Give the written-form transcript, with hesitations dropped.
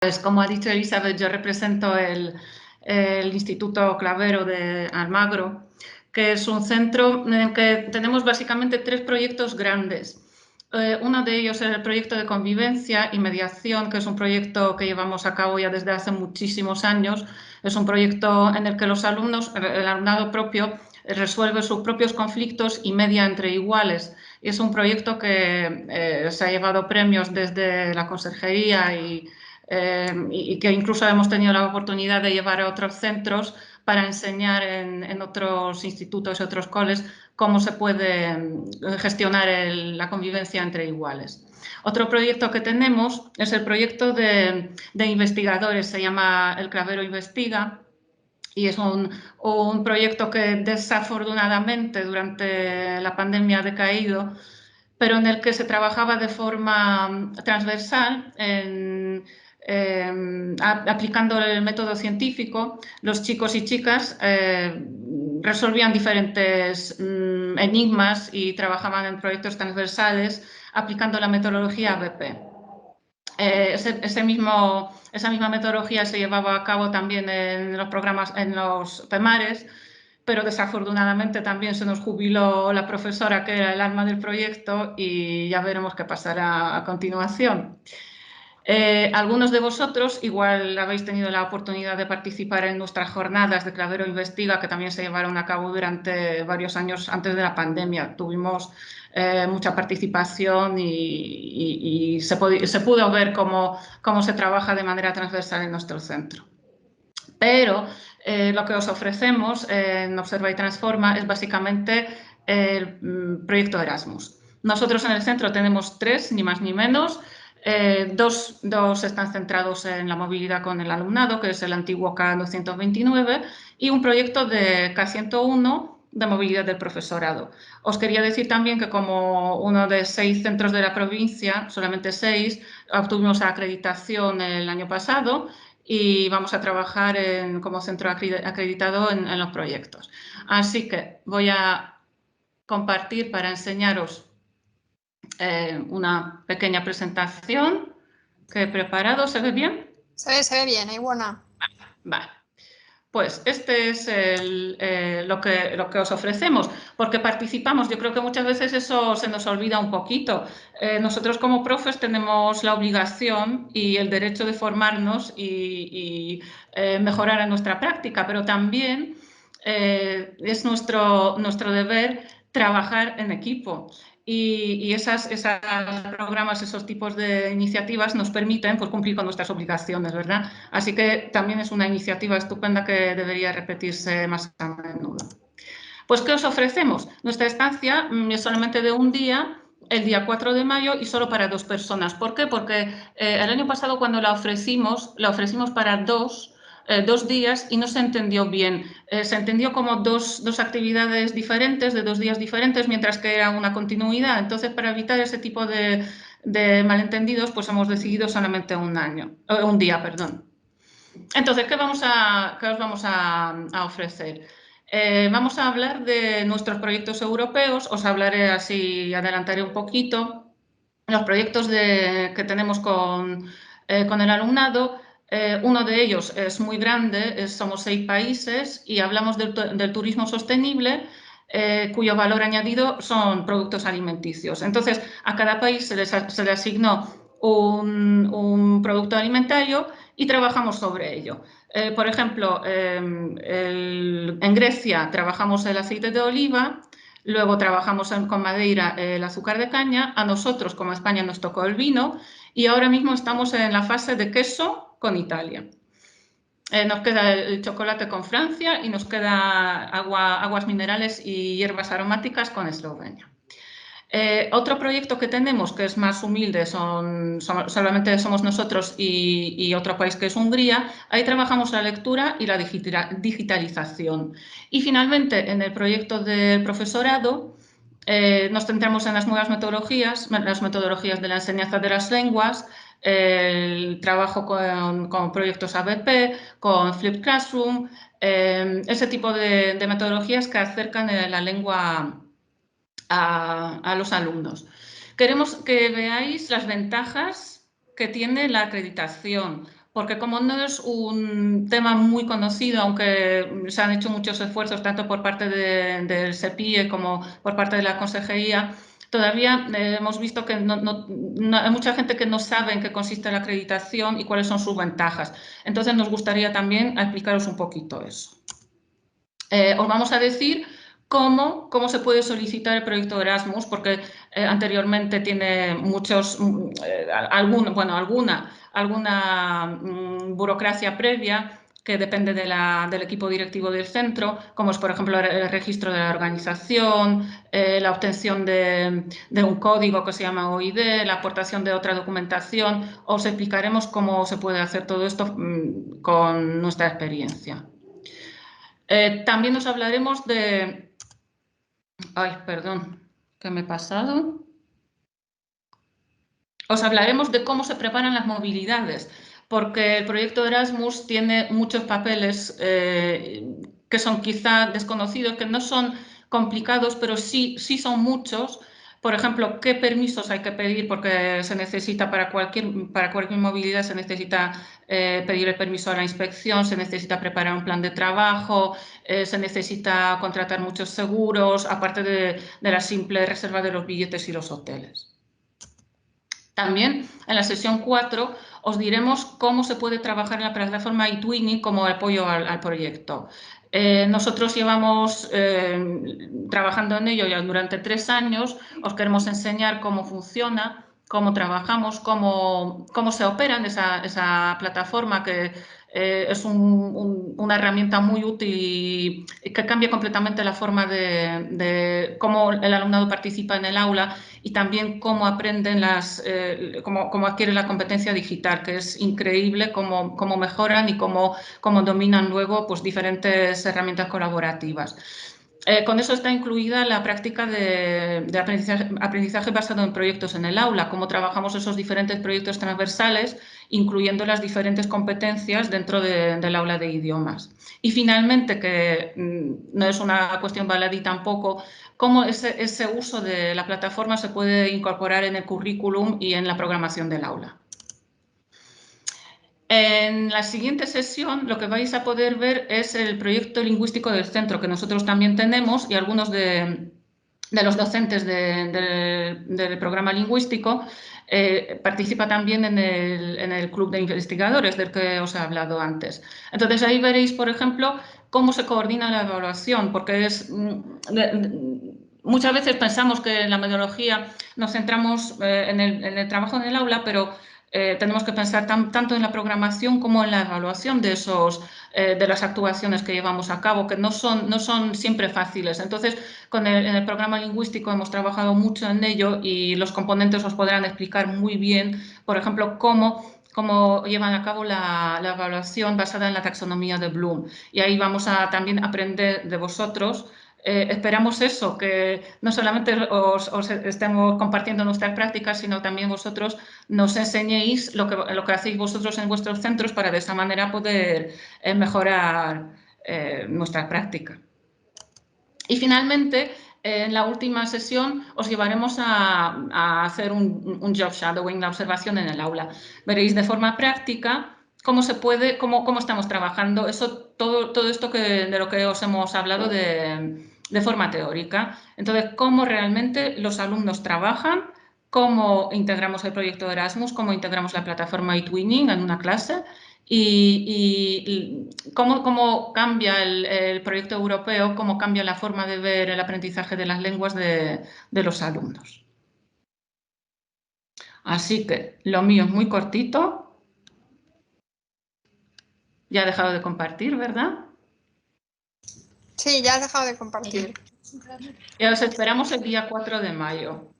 Pues como ha dicho Elizabeth, yo represento el Instituto Clavero de Almagro, que es un centro en el que tenemos básicamente 3 proyectos grandes. Uno de ellos es el proyecto de convivencia y mediación, que es un proyecto que llevamos a cabo ya desde hace muchísimos años. Es un proyecto en el que los alumnos, el alumnado propio, resuelve sus propios conflictos y media entre iguales. Es un proyecto que se ha llevado premios desde la Conserjería y que incluso hemos tenido la oportunidad de llevar a otros centros para enseñar en otros institutos y otros coles cómo se puede gestionar la convivencia entre iguales. Otro proyecto que tenemos es el proyecto de investigadores, se llama El Clavero Investiga, y es un proyecto que desafortunadamente durante la pandemia ha decaído, pero en el que se trabajaba de forma transversal aplicando el método científico. Los chicos y chicas resolvían diferentes enigmas y trabajaban en proyectos transversales aplicando la metodología ABP. Esa misma metodología se llevaba a cabo también en los programas, en los PEMARES, pero desafortunadamente también se nos jubiló la profesora que era el alma del proyecto y ya veremos qué pasará a continuación. Algunos de vosotros igual habéis tenido la oportunidad de participar en nuestras jornadas de Clavero Investiga, que también se llevaron a cabo durante varios años antes de la pandemia. Tuvimos mucha participación y se pudo ver cómo se trabaja de manera transversal en nuestro centro. Pero lo que os ofrecemos en Observa y Transforma es básicamente el proyecto Erasmus. Nosotros en el centro tenemos 3, ni más ni menos. Dos están centrados en la movilidad con el alumnado, que es el antiguo K229, y un proyecto de K101 de movilidad del profesorado. Os quería decir también que como uno de 6 centros de la provincia, solamente 6, obtuvimos acreditación el año pasado y vamos a trabajar como centro acreditado en los proyectos. Así que voy a compartir para enseñaros una pequeña presentación que he preparado. ¿Se ve bien? Se ve bien, buena. Vale. Pues este es lo que os ofrecemos, porque participamos. Yo creo que muchas veces eso se nos olvida un poquito. Nosotros como profes tenemos la obligación y el derecho de formarnos y mejorar en nuestra práctica, pero también es nuestro deber trabajar en equipo. Y esos programas, esos tipos de iniciativas nos permiten pues, cumplir con nuestras obligaciones, ¿verdad? Así que también es una iniciativa estupenda que debería repetirse más a menudo. Pues, ¿qué os ofrecemos? Nuestra estancia es solamente de un día, el día 4 de mayo y solo para 2 personas. ¿Por qué? Porque el año pasado cuando la ofrecimos para 2 días y no se entendió bien. Se entendió como dos actividades diferentes, de 2 días diferentes, mientras que era una continuidad. Entonces, para evitar ese tipo de malentendidos, pues hemos decidido solamente un día, perdón. Entonces, ¿qué os vamos a ofrecer? Vamos a hablar de nuestros proyectos europeos. Os hablaré así, adelantaré un poquito los proyectos que tenemos con el alumnado. Uno de ellos es muy grande, somos 6 países y hablamos del turismo sostenible, cuyo valor añadido son productos alimenticios. Entonces, a cada país se le asignó un producto alimentario y trabajamos sobre ello. Por ejemplo, en Grecia trabajamos el aceite de oliva. Luego trabajamos con Madeira el azúcar de caña, a nosotros como España nos tocó el vino y ahora mismo estamos en la fase de queso con Italia. Nos queda el chocolate con Francia y nos queda aguas minerales y hierbas aromáticas con Eslovenia. Otro proyecto que tenemos, que es más humilde, solamente somos nosotros y otro país que es Hungría. Ahí trabajamos la lectura y la digitalización. Y finalmente, en el proyecto del profesorado, nos centramos en las nuevas metodologías, las metodologías de la enseñanza de las lenguas, el trabajo con proyectos ABP, con Flipped Classroom, ese tipo de metodologías que acercan la lengua a los alumnos. Queremos que veáis las ventajas que tiene la acreditación, porque como no es un tema muy conocido, aunque se han hecho muchos esfuerzos tanto por parte del SEPIE como por parte de la Consejería, todavía hemos visto que hay mucha gente que no sabe en qué consiste la acreditación y cuáles son sus ventajas. Entonces nos gustaría también explicaros un poquito eso. Os vamos a decir cómo se puede solicitar el proyecto Erasmus, porque anteriormente tiene alguna burocracia previa que depende del equipo directivo del centro, como es, por ejemplo, el registro de la organización, la obtención de un código que se llama OID, la aportación de otra documentación. Os explicaremos cómo se puede hacer todo esto con nuestra experiencia. También os hablaremos de... Ay, perdón, ¿qué me he pasado? Os hablaremos de cómo se preparan las movilidades, porque el proyecto Erasmus tiene muchos papeles que son quizá desconocidos, que no son complicados, pero sí son muchos. Por ejemplo, qué permisos hay que pedir, porque se necesita para cualquier movilidad, se necesita pedir el permiso a la inspección, se necesita preparar un plan de trabajo, se necesita contratar muchos seguros, aparte de la simple reserva de los billetes y los hoteles. También en la sesión 4 os diremos cómo se puede trabajar en la plataforma eTwinning como apoyo al proyecto. Nosotros llevamos trabajando en ello ya durante 3 años. Os queremos enseñar cómo funciona, cómo trabajamos, cómo se opera en esa plataforma, que es una herramienta muy útil y que cambia completamente la forma de cómo el alumnado participa en el aula, y también cómo aprenden cómo adquieren la competencia digital, que es increíble cómo mejoran y cómo dominan luego pues, diferentes herramientas colaborativas. Con eso está incluida la práctica de aprendizaje basado en proyectos en el aula, cómo trabajamos esos diferentes proyectos transversales, incluyendo las diferentes competencias dentro del aula de idiomas. Y finalmente, que no es una cuestión baladí tampoco, cómo ese uso de la plataforma se puede incorporar en el currículum y en la programación del aula. En la siguiente sesión lo que vais a poder ver es el proyecto lingüístico del centro, que nosotros también tenemos, y algunos de los docentes del programa lingüístico participa también en el club de investigadores del que os he hablado antes. Entonces ahí veréis, por ejemplo, cómo se coordina la evaluación, porque muchas veces pensamos que en la metodología nos centramos en el trabajo en el aula, pero tenemos que pensar tanto en la programación como en la evaluación de las actuaciones que llevamos a cabo, que no son siempre fáciles. Entonces, en el programa lingüístico hemos trabajado mucho en ello, y los componentes os podrán explicar muy bien, por ejemplo, cómo llevan a cabo la evaluación basada en la taxonomía de Bloom. Y ahí vamos a también aprender de vosotros. Esperamos eso, que no solamente os estemos compartiendo nuestras prácticas, sino también vosotros nos enseñéis lo que hacéis vosotros en vuestros centros, para de esa manera poder mejorar nuestra práctica. Y finalmente, en la última sesión os llevaremos a hacer un job shadowing, la observación en el aula. Veréis de forma práctica cómo estamos trabajando todo esto de lo que os hemos hablado de forma teórica. Entonces, cómo realmente los alumnos trabajan, cómo integramos el proyecto Erasmus, cómo integramos la plataforma eTwinning en una clase, y cómo cambia el proyecto europeo, cómo cambia la forma de ver el aprendizaje de las lenguas de los alumnos. Así que lo mío es muy cortito. Ya he dejado de compartir, ¿verdad? Sí, ya has dejado de compartir. Y os esperamos el día 4 de mayo.